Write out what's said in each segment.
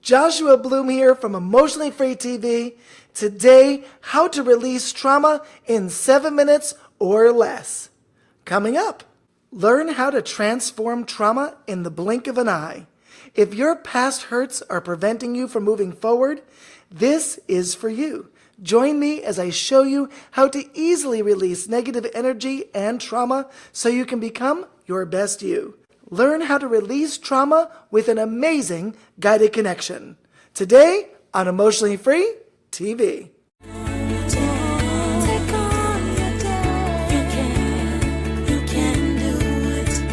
Joshua Bloom here from Emotionally Free TV. Today, how to release trauma in 7 minutes or less. Coming up, learn how to transform trauma in the blink of an eye. If your past hurts are preventing you from moving forward, this is for you. Join me as I show you how to easily release negative energy and trauma so you can become your best you. Learn how to release trauma with an amazing guided connection. Today on Emotionally Free TV.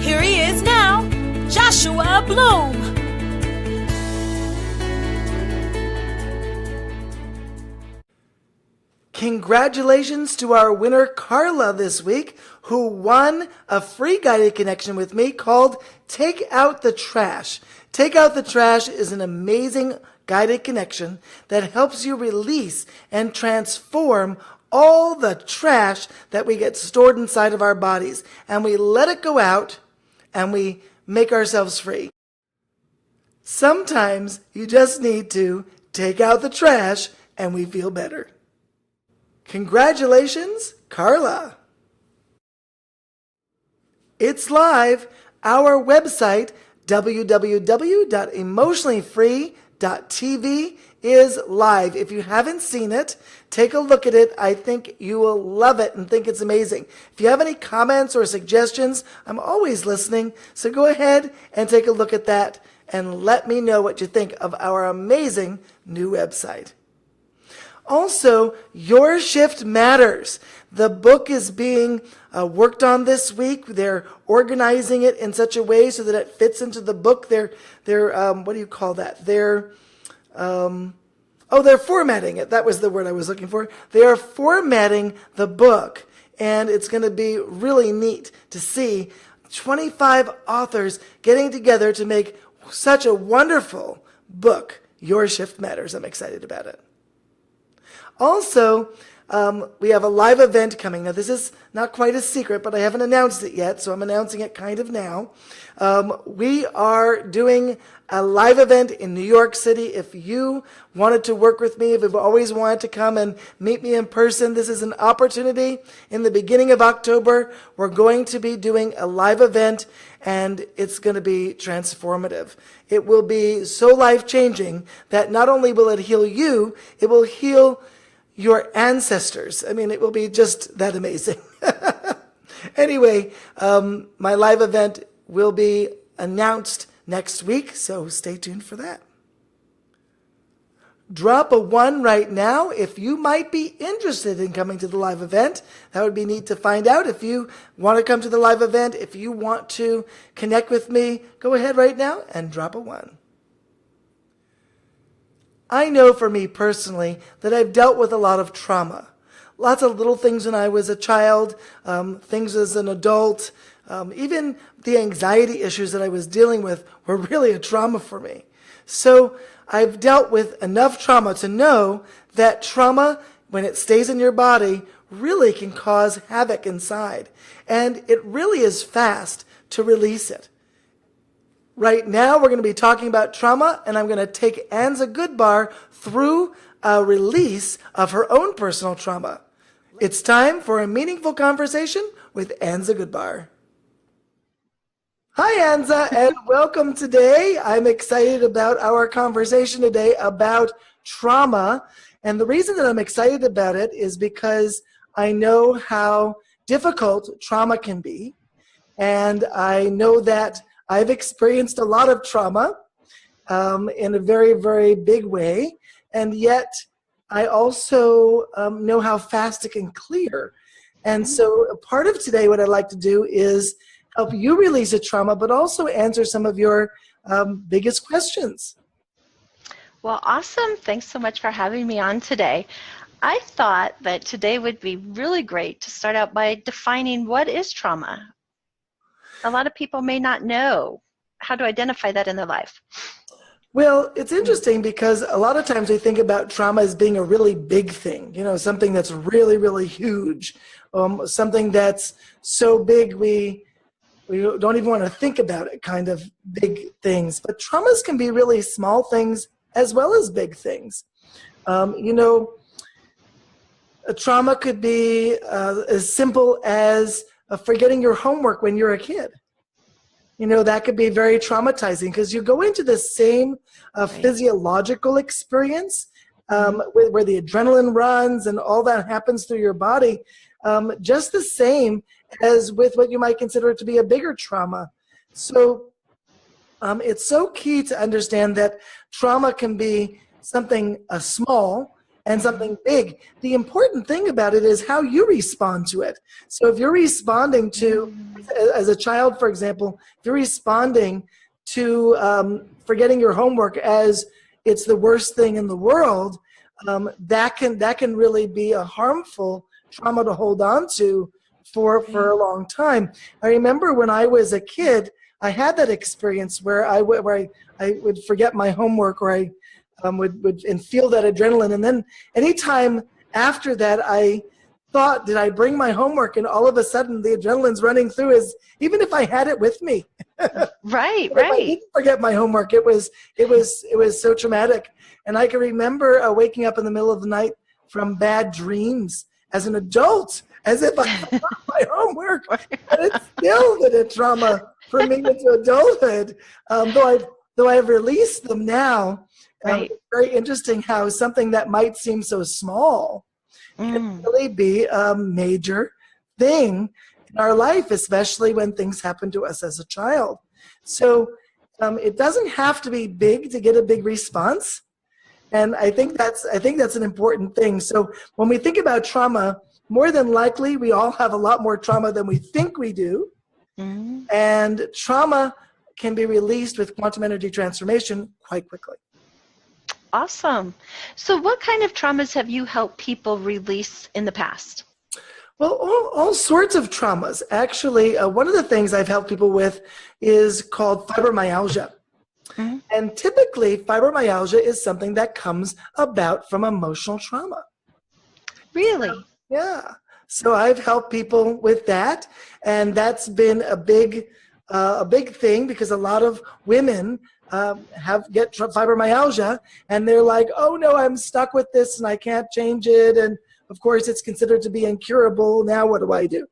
Here he is now, Joshua Bloom. Congratulations to our winner Carla this week, who won a free guided connection with me called Take Out the Trash. Take Out the Trash is an amazing guided connection that helps you release and transform all the trash that we get stored inside of our bodies. And we let it go out and we make ourselves free. Sometimes you just need to take out the trash and we feel better. Congratulations, Carla. It's live. Our website, www.emotionallyfree.tv, is live. If you haven't seen it, take a look at it. I think you will love it and think it's amazing. If you have any comments or suggestions, I'm always listening. So go ahead and take a look at that and let me know what you think of our amazing new website. Also, Your Shift Matters. The book is being worked on this week. They're organizing it in such a way so that it fits into the book. They're what do you call that? They're formatting it. That was the word I was looking for. They are formatting the book, and it's going to be really neat to see 25 authors getting together to make such a wonderful book. Your Shift Matters. I'm excited about it. Also, we have a live event coming. Now, this is not quite a secret, but I haven't announced it yet, so I'm announcing it kind of now. We are doing a live event in New York City. If you wanted to work with me, if you've always wanted to come and meet me in person, this is an opportunity. In the beginning of October, we're going to be doing a live event, and it's going to be transformative. It will be so life-changing that not only will it heal you, it will heal your ancestors. I mean, it will be just that amazing. Anyway, my live event will be announced next week, so stay tuned for that. Drop a 1 right now if you might be interested in coming to the live event. That would be neat to find out. If you want to come to the live event, if you want to connect with me, go ahead right now and drop a 1. I know for me personally that I've dealt with a lot of trauma. Lots of little things when I was a child, things as an adult, even the anxiety issues that I was dealing with were really a trauma for me. So I've dealt with enough trauma to know that trauma, when it stays in your body, really can cause havoc inside. And it really is fast to release it. Right now, we're going to be talking about trauma, and I'm going to take Anza Goodbar through a release of her own personal trauma. It's time for a meaningful conversation with Anza Goodbar. Hi, Anza, and welcome today. I'm excited about our conversation today about trauma. And the reason that I'm excited about it is because I know how difficult trauma can be. And I know that I've experienced a lot of trauma in a very, very big way, and yet I also know how fast it can clear. And so a part of today, what I'd like to do is help you release a trauma, but also answer some of your biggest questions. Well, awesome. Thanks so much for having me on today. I thought that today would be really great to start out by defining what is trauma. A lot of people may not know how to identify that in their life. Well, it's interesting because a lot of times we think about trauma as being a really big thing, something that's really, really huge, something that's so big we don't even want to think about it, kind of big things. But traumas can be really small things as well as big things. You know, a trauma could be as simple as forgetting your homework when you're a kid. You know, that could be very traumatizing because you go into the same physiological experience where the adrenaline runs and all that happens through your body, just the same as with what you might consider to be a bigger trauma. So it's so key to understand that trauma can be something small and something big. The important thing about it is how you respond to it. So if you're responding to, as a child, for example, if you're responding to forgetting your homework as it's the worst thing in the world, that can really be a harmful trauma to hold on to for a long time. I remember when I was a kid, I had that experience where I would forget my homework, or I would and feel that adrenaline. And then anytime after that, I thought, did I bring my homework? And all of a sudden, the adrenaline's running through. Even if I had it with me, right. If I didn't forget my homework, it was so traumatic. And I can remember waking up in the middle of the night from bad dreams as an adult, as if I forgot my homework. And it's still been a trauma for me into adulthood, though I've released them now. It's very interesting how something that might seem so small can really be a major thing in our life, especially when things happen to us as a child. So it doesn't have to be big to get a big response, and I think that's an important thing. So when we think about trauma, more than likely we all have a lot more trauma than we think we do, and trauma can be released with quantum energy transformation quite quickly. Awesome. So what kind of traumas have you helped people release in the past? Well, all sorts of traumas. Actually, one of the things I've helped people with is called fibromyalgia. And typically, fibromyalgia is something that comes about from emotional trauma. Really? Yeah. So I've helped people with that, and that's been a big thing because a lot of women get fibromyalgia, and they're like, oh no, I'm stuck with this and I can't change it, and of course it's considered to be incurable. Now what do I do?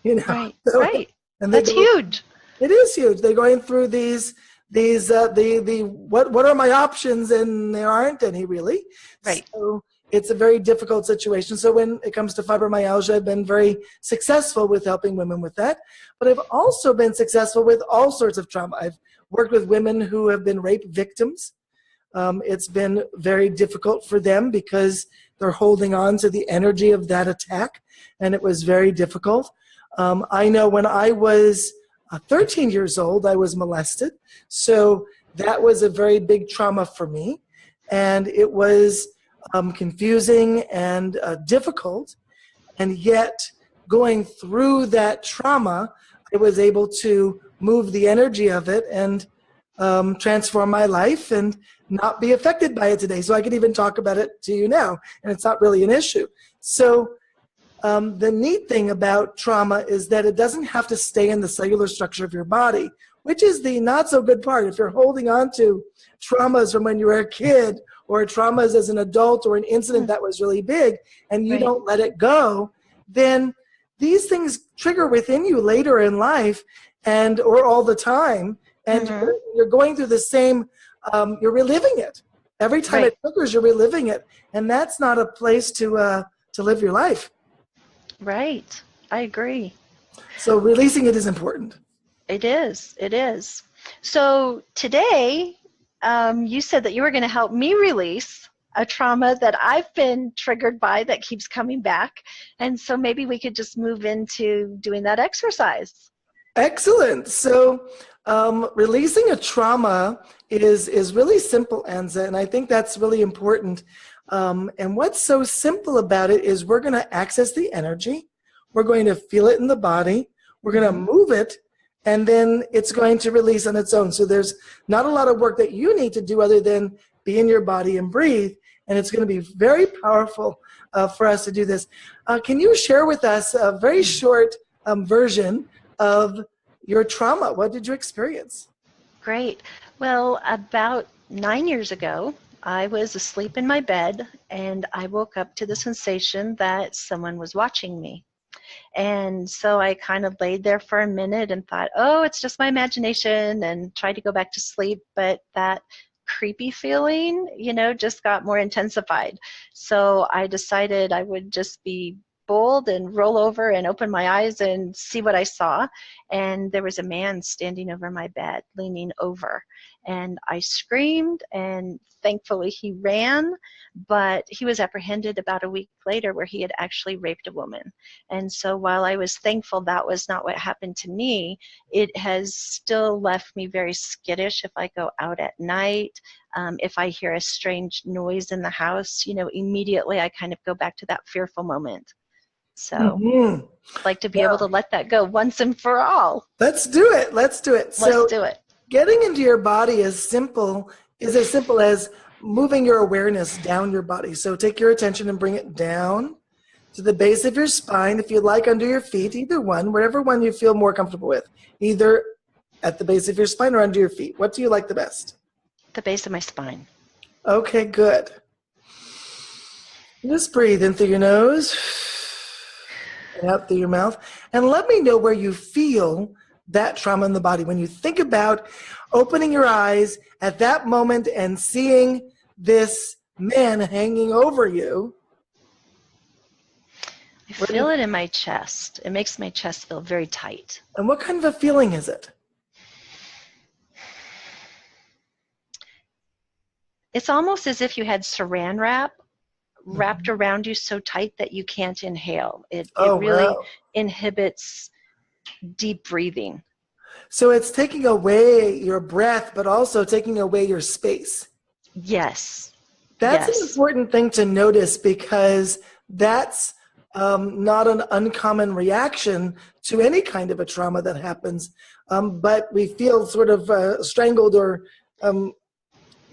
You know, right. And that's huge. It is huge. They're going through these what are my options, and there aren't any really. Right. So it's a very difficult situation. So when it comes to fibromyalgia, I've been very successful with helping women with that. But I've also been successful with all sorts of trauma. I've worked with women who have been rape victims. It's been very difficult for them because they're holding on to the energy of that attack, and it was very difficult. I know when I was 13 years old, I was molested. So that was a very big trauma for me, and it was confusing and difficult. And yet, going through that trauma, I was able to move the energy of it and transform my life and not be affected by it today. So I could even talk about it to you now, and it's not really an issue. So the neat thing about trauma is that it doesn't have to stay in the cellular structure of your body, which is the not so good part. If you're holding on to traumas from when you were a kid, or traumas as an adult, or an incident that was really big, and you don't let it go, then these things trigger within you later in life or all the time, and you're going through the same, you're reliving it. Every time it triggers, you're reliving it, and that's not a place to live your life. Right. I agree. So releasing it is important. It is. It is. So today, you said that you were going to help me release a trauma that I've been triggered by that keeps coming back. And so maybe we could just move into doing that exercise. Excellent. So releasing a trauma is really simple, Anza, and I think that's really important. And what's so simple about it is we're going to access the energy, we're going to feel it in the body, we're going to move it, and then it's going to release on its own. So there's not a lot of work that you need to do other than be in your body and breathe, and it's going to be very powerful for us to do this. Can you share with us a very short version of your trauma? What did you experience? Great. Well, about 9 years ago, I was asleep in my bed, and I woke up to the sensation that someone was watching me. And so I kind of laid there for a minute and thought, oh, it's just my imagination, and tried to go back to sleep. But that creepy feeling, just got more intensified. So I decided I would just be bold and roll over and open my eyes and see what I saw. And there was a man standing over my bed, leaning over. And I screamed, and thankfully he ran, but he was apprehended about a week later, where he had actually raped a woman. And so while I was thankful that was not what happened to me, it has still left me very skittish if I go out at night. If I hear a strange noise in the house, immediately I kind of go back to that fearful moment. So I'd like to be able to let that go once and for all. Let's do it. Let's do it. Let's do it. Getting into your body is as simple as moving your awareness down your body. So take your attention and bring it down to the base of your spine, if you like, under your feet, either one, whatever one you feel more comfortable with, either at the base of your spine or under your feet. What do you like the best? The base of my spine. Okay, good. Just breathe in through your nose and out through your mouth. And let me know where you feel that trauma in the body. When you think about opening your eyes at that moment and seeing this man hanging over you. I feel it in my chest. It makes my chest feel very tight. And what kind of a feeling is it? It's almost as if you had saran wrap wrapped around you so tight that you can't inhale. It really inhibits deep breathing. So it's taking away your breath, but also taking away your space. Yes. That's an important thing to notice, because that's not an uncommon reaction to any kind of a trauma that happens. But we feel sort of strangled or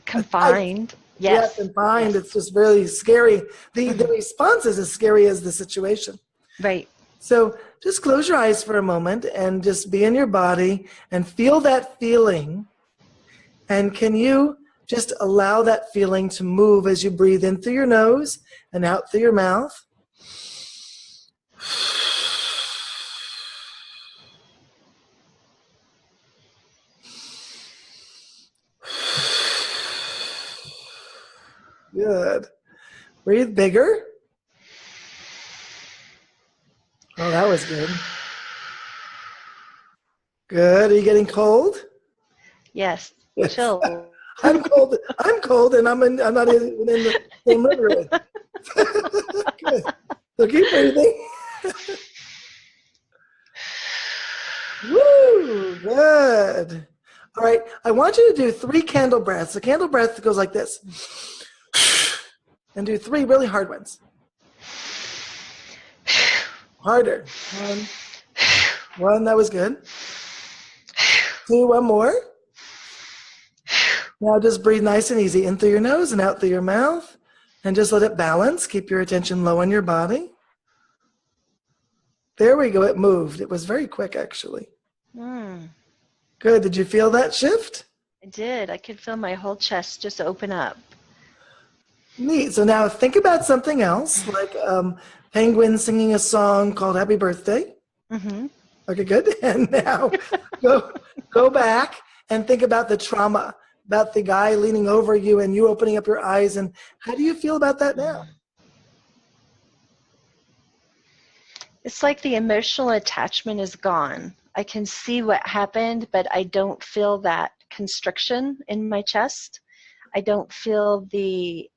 confined. Yes, confined. It's just really scary. The response is as scary as the situation. Right. So just close your eyes for a moment and just be in your body and feel that feeling. And can you just allow that feeling to move as you breathe in through your nose and out through your mouth? Good. Breathe bigger. Oh, that was good. Good. Are you getting cold? Yes. Yes. Chill. I'm cold. I'm cold, and I'm not even in the same room you're in. Good. So keep breathing. Woo! Good. All right. I want you to do 3 candle breaths. The candle breath goes like this. And do 3 really hard ones. Harder. 1. That was good. 2. 1 more. Now just breathe nice and easy in through your nose and out through your mouth. And just let it balance. Keep your attention low on your body. There we go. It moved. It was very quick, actually. Good. Did you feel that shift? I did. I could feel my whole chest just open up. Neat. So now think about something else, like penguins singing a song called Happy Birthday. Mm-hmm. Okay, good. And now go back and think about the trauma, about the guy leaning over you and you opening up your eyes. And how do you feel about that now? It's like the emotional attachment is gone. I can see what happened, but I don't feel that constriction in my chest. I don't feel the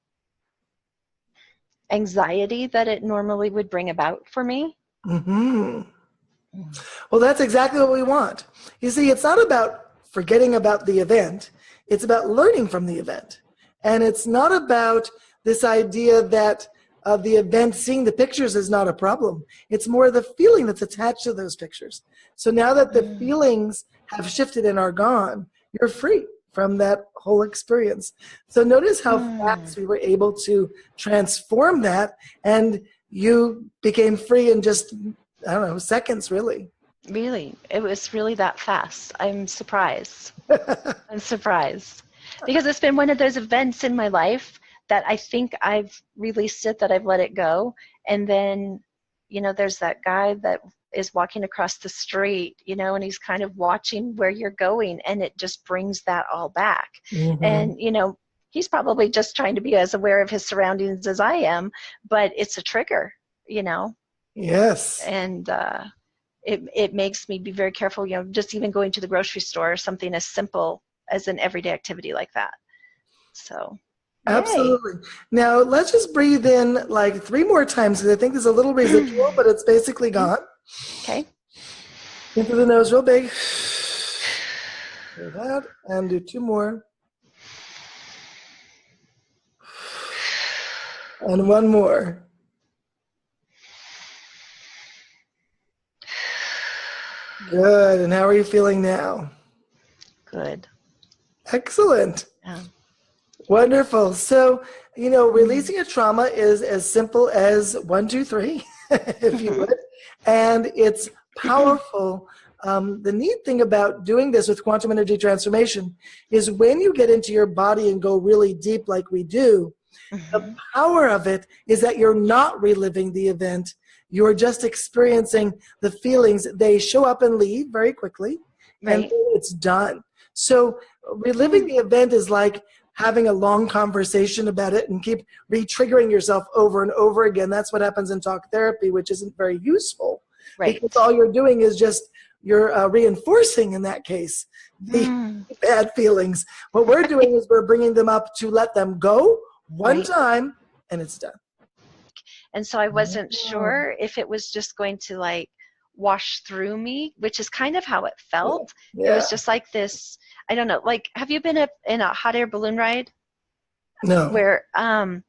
anxiety that it normally would bring about for me. Mm-hmm. Well, that's exactly what we want. You see, it's not about forgetting about the event. It's about learning from the event. And it's not about this idea that the event, seeing the pictures is not a problem. It's more the feeling that's attached to those pictures. So now that the feelings have shifted and are gone, you're free from that whole experience. So notice how fast we were able to transform that, and you became free in just, I don't know, seconds, really. Really? It was really that fast. I'm surprised. I'm surprised. because it's been one of those events in my life that I think I've released it, that I've let it go. And then, there's that guy that is walking across the street, and he's kind of watching where you're going, and it just brings that all back. Mm-hmm. And, he's probably just trying to be as aware of his surroundings as I am, but it's a trigger, Yes. and it makes me be very careful, just even going to the grocery store or something as simple as an everyday activity like that. So, yay. Absolutely. Now, let's just breathe in like 3 more times because I think there's a little residual, but it's basically gone. Okay. In through the nose real big. Do that, and do 2 more. And 1 more. Good. And how are you feeling now? Good. Excellent. Yeah. Wonderful. So, releasing a trauma is as simple as 1, 2, 3, if you would. And it's powerful. The neat thing about doing this with quantum energy transformation is when you get into your body and go really deep like we do, the power of it is that you're not reliving the event. You're just experiencing the feelings. They show up and leave very quickly, and Right. it's done. So reliving the event is like having a long conversation about it and keep re-triggering yourself over and over again. That's what happens in talk therapy, which isn't very useful. Right. Because all you're doing is just you're reinforcing, in that case, the bad feelings. What we're doing is we're bringing them up to let them go one time, and it's done. And so I wasn't sure if it was just going to like wash through me, which is kind of how it felt. Yeah. It was just like this, I don't know, like, have you been in a hot air balloon ride? No. Where I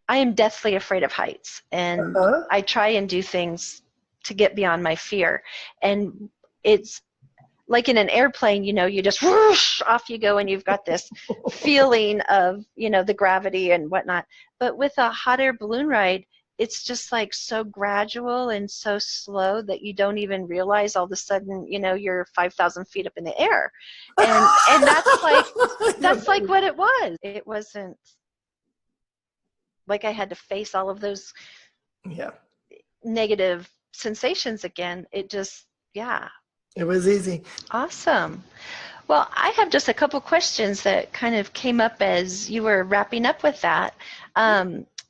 am deathly afraid of heights, and I try and do things to get beyond my fear. And it's like in an airplane, you just whoosh, off you go, and you've got this feeling of, the gravity and whatnot. But with a hot air balloon ride, it's just like so gradual and so slow that you don't even realize all of a sudden, you're 5,000 feet up in the air. And that's like what it was. It wasn't like I had to face all of those negative sensations again. It just, it was easy. Awesome. Well, I have just a couple questions that kind of came up as you were wrapping up with that.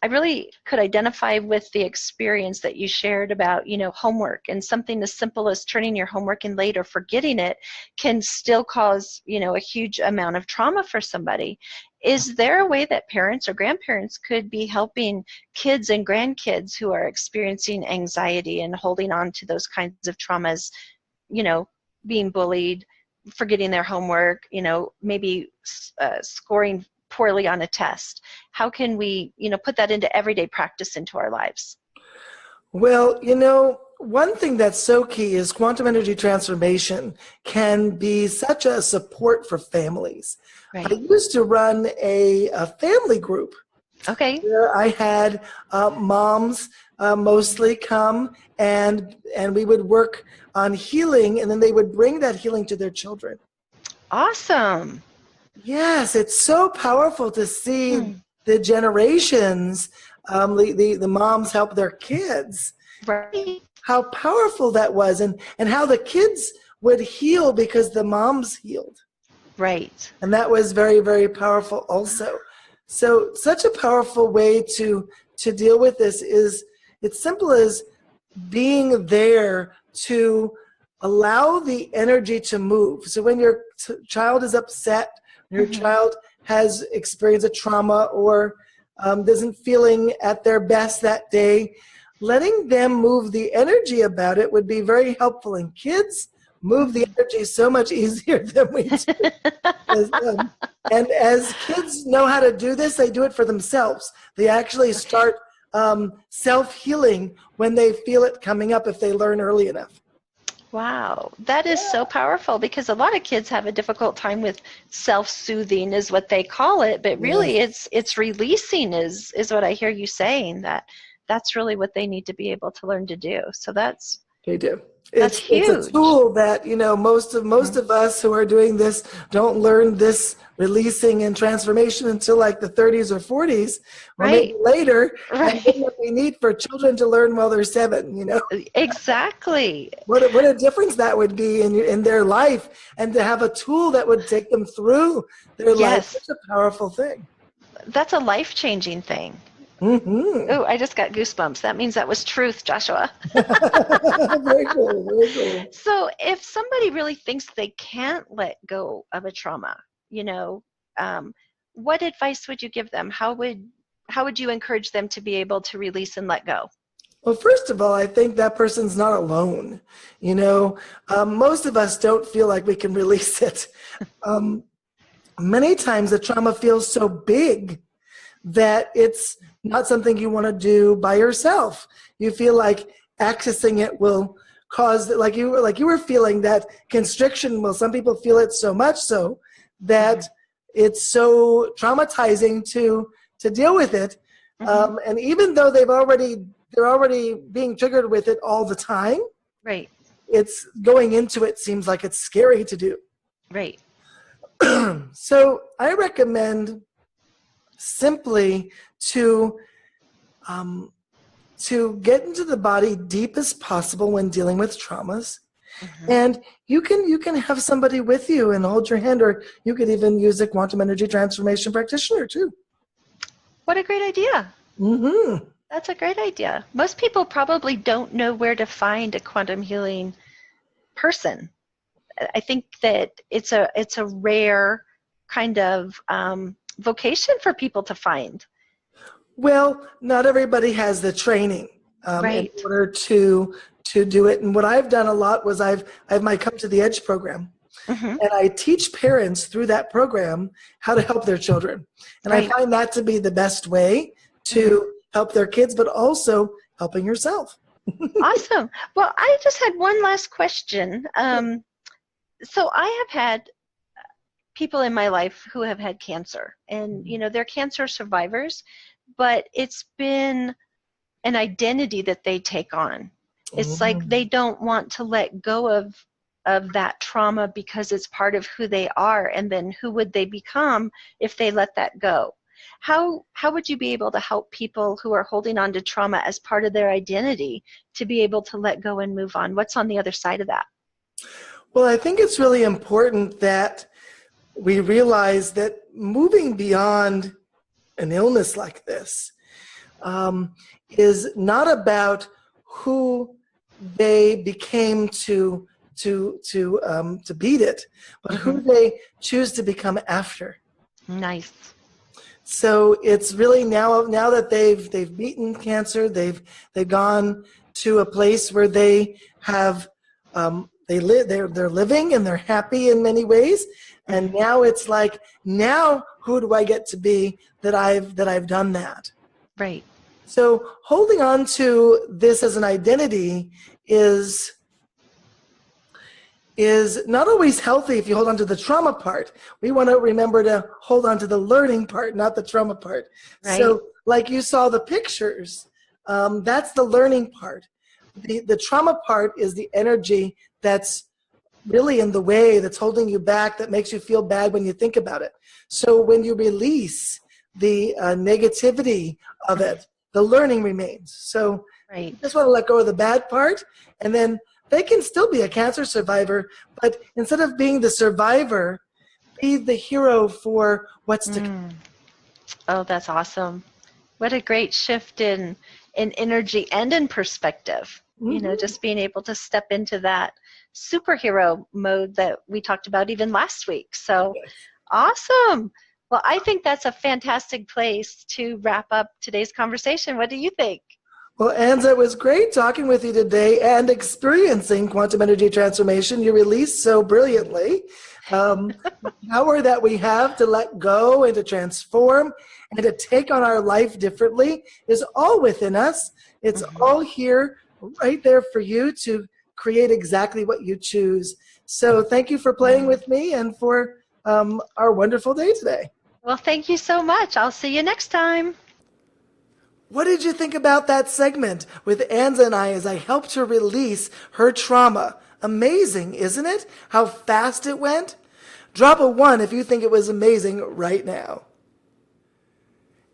I really could identify with the experience that you shared about, homework, and something as simple as turning your homework in late or forgetting it can still cause, a huge amount of trauma for somebody. Is there a way that parents or grandparents could be helping kids and grandkids who are experiencing anxiety and holding on to those kinds of traumas, being bullied, forgetting their homework, maybe scoring poorly on a test? How can we, put that into everyday practice into our lives? Well, one thing that's so key is quantum energy transformation can be such a support for families. Right. I used to run a family group. Okay. Where I had moms mostly come, and we would work on healing, and then they would bring that healing to their children. Awesome. Yes, it's so powerful to see the generations, the moms help their kids. Right. How powerful that was, and how the kids would heal because the moms healed. Right. And that was very, very powerful also. So such a powerful way to deal with this is, it's simple as being there to allow the energy to move. So when your child is upset, your child has experienced a trauma or isn't feeling at their best that day, letting them move the energy about it would be very helpful. And kids move the energy so much easier than we do. And as kids know how to do this, they do it for themselves. They actually start self-healing when they feel it coming up if they learn early enough. Wow, that is so powerful, because a lot of kids have a difficult time with self-soothing is what they call it, but really it's releasing is what I hear you saying, that's really what they need to be able to learn to do. So they do. That's It's a huge. tool that, most of us who are doing this don't learn this releasing and transformation until like the 30s or 40s or maybe Right. later. And then Right. what we need for children to learn while they're 7. Exactly. What a difference that would be in their life, and to have a tool that would take them through their life. Yes. Such a powerful thing. That's a life-changing thing. Hmm. Oh, I just got goosebumps. That means that was truth, Joshua. Very cool. Very cool. So if somebody really thinks they can't let go of a trauma, you know, um, what advice would you give them? How would you encourage them to be able to release and let go? Well, first of all, I think that person's not alone. Most of us don't feel like we can release it. Um, Many times the trauma feels so big that it's not something you want to do by yourself. You feel like accessing it will cause, like you were feeling that constriction. Well, some people feel it so much so that it's so traumatizing to deal with it. Mm-hmm. And even though they're already being triggered with it all the time, Right, it's going into it seems like it's scary to do. right. So I recommend simply um, to get into the body deep as possible when dealing with traumas. Mm-hmm. And you can have somebody with you and hold your hand, or you could even use a quantum energy transformation practitioner too. What a great idea. Mm-hmm. That's a great idea. Most people probably don't know where to find a quantum healing person. I think that it's a rare kind of vocation for people to find. Well, not everybody has the training in Right. order to do it. And what I've done a lot was I have my Come to the Edge program, Mm-hmm. and I teach parents through that program how to help their children. And I Right. find that to be the best way Mm-hmm. to help their kids, but also helping yourself. Awesome. Well, I just had one last question. So I have had people in my life who have had cancer, and they're cancer survivors, but it's been an identity that they take on. It's like Mm. they don't want to let go of that trauma because it's part of who they are, and then who would they become if they let that go? How would you be able to help people who are holding on to trauma as part of their identity to be able to let go and move on? What's on the other side of that? Well, I think it's really important that we realize that moving beyond an illness like this um, is not about who they became to beat it, but who Mm-hmm. they choose to become after. Nice. So it's really now that they've beaten cancer, they've gone to a place where they have they're living and they're happy in many ways. And Mm-hmm. now it's like, now who do I get to be that I've done that? Right. So holding on to this as an identity is not always healthy if you hold on to the trauma part. We want to remember to hold on to the learning part, not the trauma part. Right. So like you saw the pictures, that's the learning part. The trauma part is the energy that's really in the way, that's holding you back, that makes you feel bad when you think about it. So when you release the negativity of it, the learning remains. So you Right. just want to let go of the bad part, and then they can still be a cancer survivor, but instead of being the survivor, be the hero for what's to come. Mm. Oh, that's awesome. What a great shift in energy and in perspective. Mhm. Just being able to step into that superhero mode that we talked about even last week. So awesome. Well, I think that's a fantastic place to wrap up today's conversation. What do you think? Well, Anza, it was great talking with you today and experiencing quantum energy transformation. You released so brilliantly. The power that we have to let go and to transform and to take on our life differently is all within us. It's Mhm. all here, right there for you to create exactly what you choose. So thank you for playing Mm. with me and for our wonderful day today. Well, thank you so much. I'll see you next time. What did you think about that segment with Anza and I as I helped her release her trauma? Amazing, isn't it? How fast it went? Drop a 1 if you think it was amazing right now.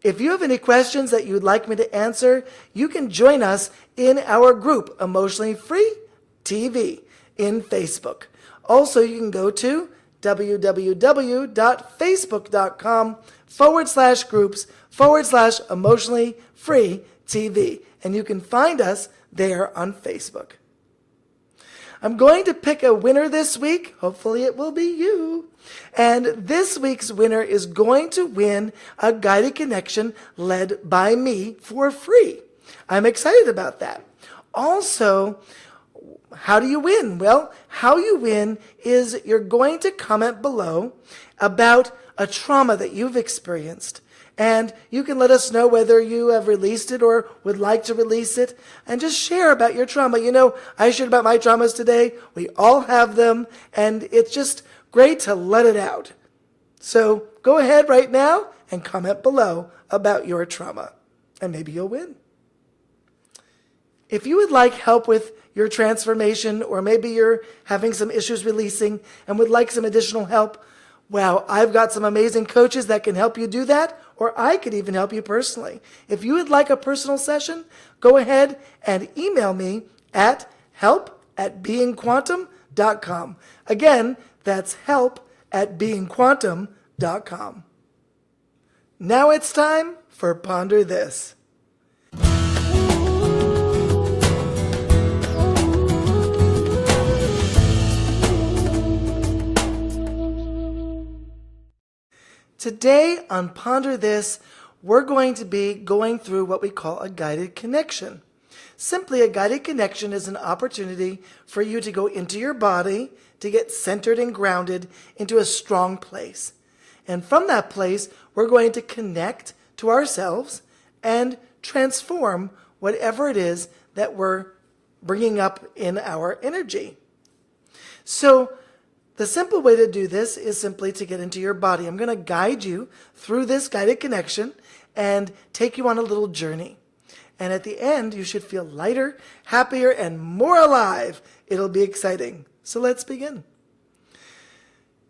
If you have any questions that you'd like me to answer, you can join us in our group, Emotionally Free TV, in Facebook. Also, you can go to www.facebook.com/groups/emotionally free TV. And you can find us there on Facebook. I'm going to pick a winner this week. Hopefully it will be you. And this week's winner is going to win a guided connection led by me for free. I'm excited about that. Also, how do you win? Well, how you win is you're going to comment below about a trauma that you've experienced. And you can let us know whether you have released it or would like to release it. And just share about your trauma. You know, I shared about my traumas today. We all have them. And it's just great to let it out. So go ahead right now and comment below about your trauma. And maybe you'll win. If you would like help with your transformation, or maybe you're having some issues releasing and would like some additional help, wow, I've got some amazing coaches that can help you do that, or I could even help you personally. If you would like a personal session, go ahead and email me at help@beingquantum.com. Again, that's help@beingquantum.com. Now it's time for Ponder This. Today on Ponder This, we're going to be going through what we call a guided connection. Simply, a guided connection is an opportunity for you to go into your body, to get centered and grounded into a strong place. And from that place, we're going to connect to ourselves and transform whatever it is that we're bringing up in our energy. So, the simple way to do this is simply to get into your body. I'm going to guide you through this guided connection and take you on a little journey. And at the end, you should feel lighter, happier, and more alive. It'll be exciting. So let's begin.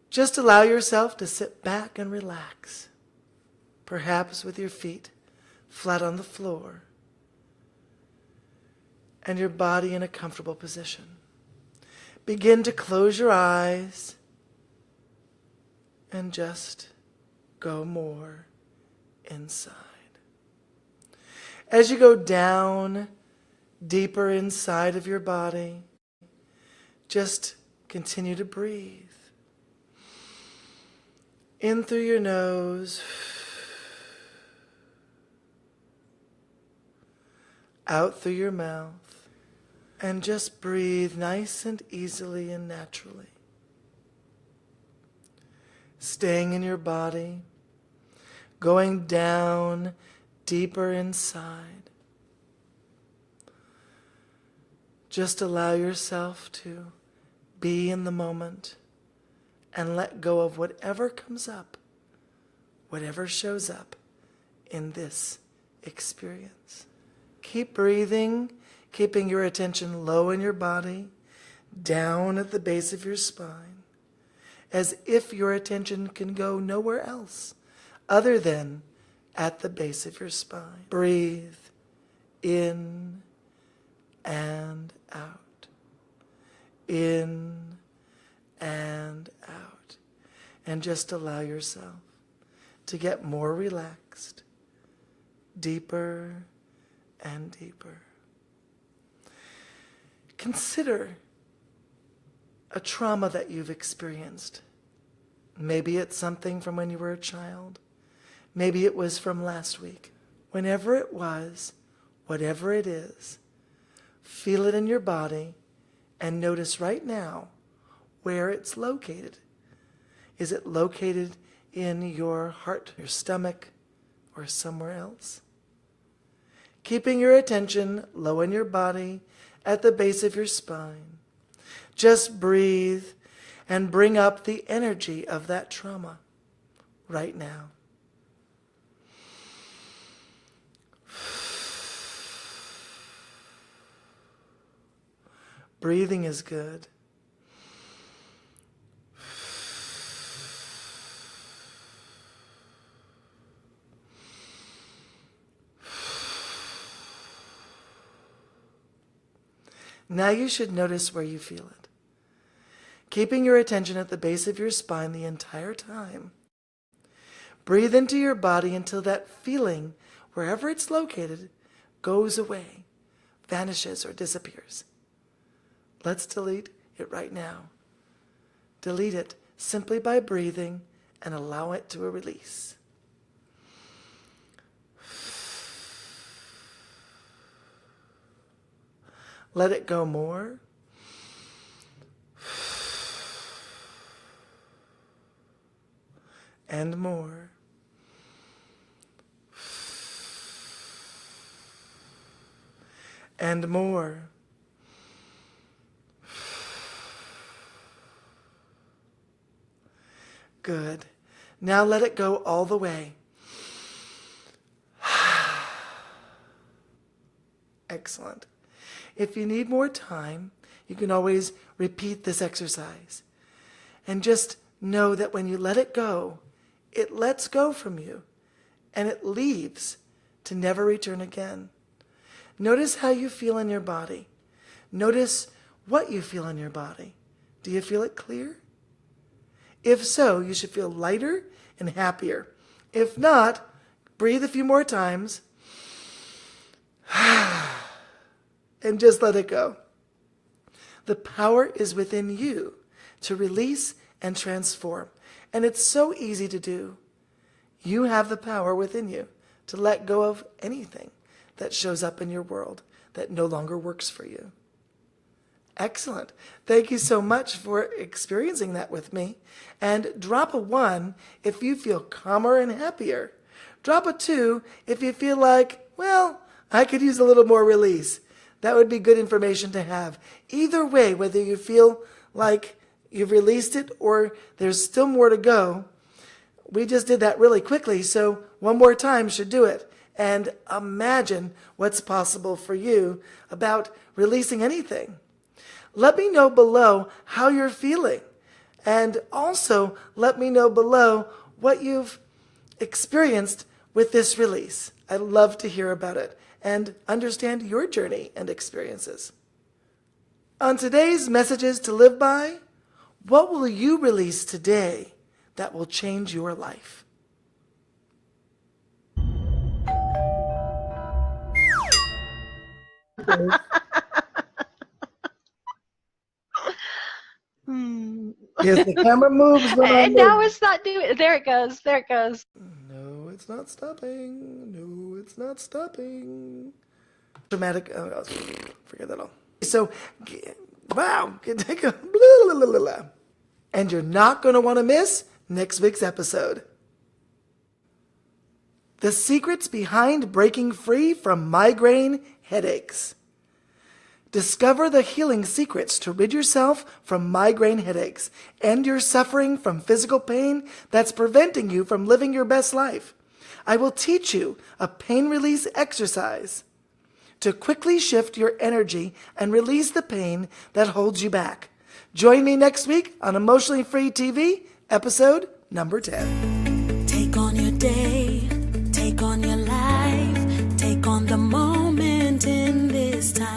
Just allow yourself to sit back and relax, perhaps with your feet flat on the floor and your body in a comfortable position. Begin to close your eyes and just go more inside. As you go down deeper inside of your body, just continue to breathe. In through your nose, out through your mouth. And just breathe nice and easily and naturally. Staying in your body, going down deeper inside. Just allow yourself to be in the moment and let go of whatever comes up, whatever shows up in this experience. Keep breathing, keeping your attention low in your body, down at the base of your spine, as if your attention can go nowhere else other than at the base of your spine. Breathe in and out, in and out, and just allow yourself to get more relaxed, deeper and deeper. Consider a trauma that you've experienced. Maybe it's something from when you were a child. Maybe it was from last week. Whenever it was, whatever it is, feel it in your body and notice right now where it's located. Is it located in your heart, your stomach, or somewhere else? Keeping your attention low in your body at the base of your spine. Just breathe and bring up the energy of that trauma right now. Breathing is good. Now you should notice where you feel it. Keeping your attention at the base of your spine the entire time. Breathe into your body until that feeling, wherever it's located, goes away, vanishes, or disappears. Let's delete it right now. Delete it simply by breathing and allow it to release. Let it go more. And more. And more. Good. Now let it go all the way. Excellent. If you need more time, you can always repeat this exercise. And just know that when you let it go, it lets go from you and it leaves to never return again. Notice how you feel in your body. Notice what you feel in your body. Do you feel it clear? If so, you should feel lighter and happier. If not, breathe a few more times and just let it go. The power is within you to release and transform. And it's so easy to do. You have the power within you to let go of anything that shows up in your world that no longer works for you. Excellent. Thank you so much for experiencing that with me. And drop a 1 if you feel calmer and happier. Drop a 2 if you feel like, well, I could use a little more release. That would be good information to have. Either way, whether you feel like you've released it or there's still more to go, we just did that really quickly, so one more time should do it. And imagine what's possible for you about releasing anything. Let me know below how you're feeling. And also let me know below what you've experienced with this release. I'd love to hear about it and understand your journey and experiences. On today's Messages to Live By, what will you release today that will change your life? Yes, the camera moves. And now it's not doing it. There it goes. There it goes. No, it's not stopping. No, it's not stopping. Dramatic. Oh, forget that all. So, wow. Take a blah, blah, blah, blah. And you're not going to want to miss next week's episode. The secrets behind breaking free from migraine headaches. Discover the healing secrets to rid yourself from migraine headaches and your suffering from physical pain that's preventing you from living your best life. I will teach you a pain release exercise to quickly shift your energy and release the pain that holds you back. Join me next week on Emotionally Free TV, episode number 10. Take on your day, take on your life, take on the moment in this time.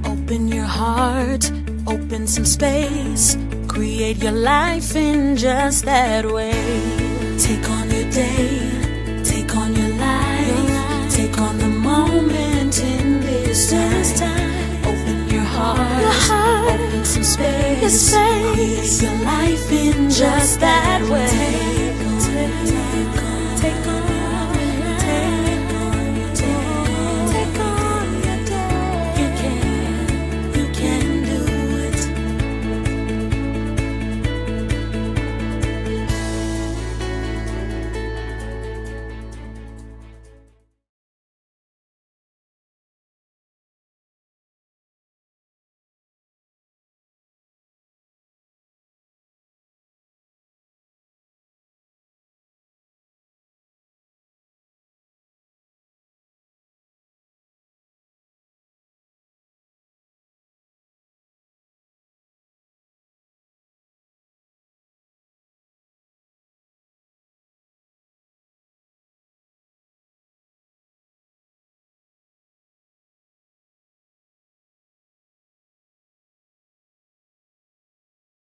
Open your heart, open some space, create your life in just that way. Take on your day.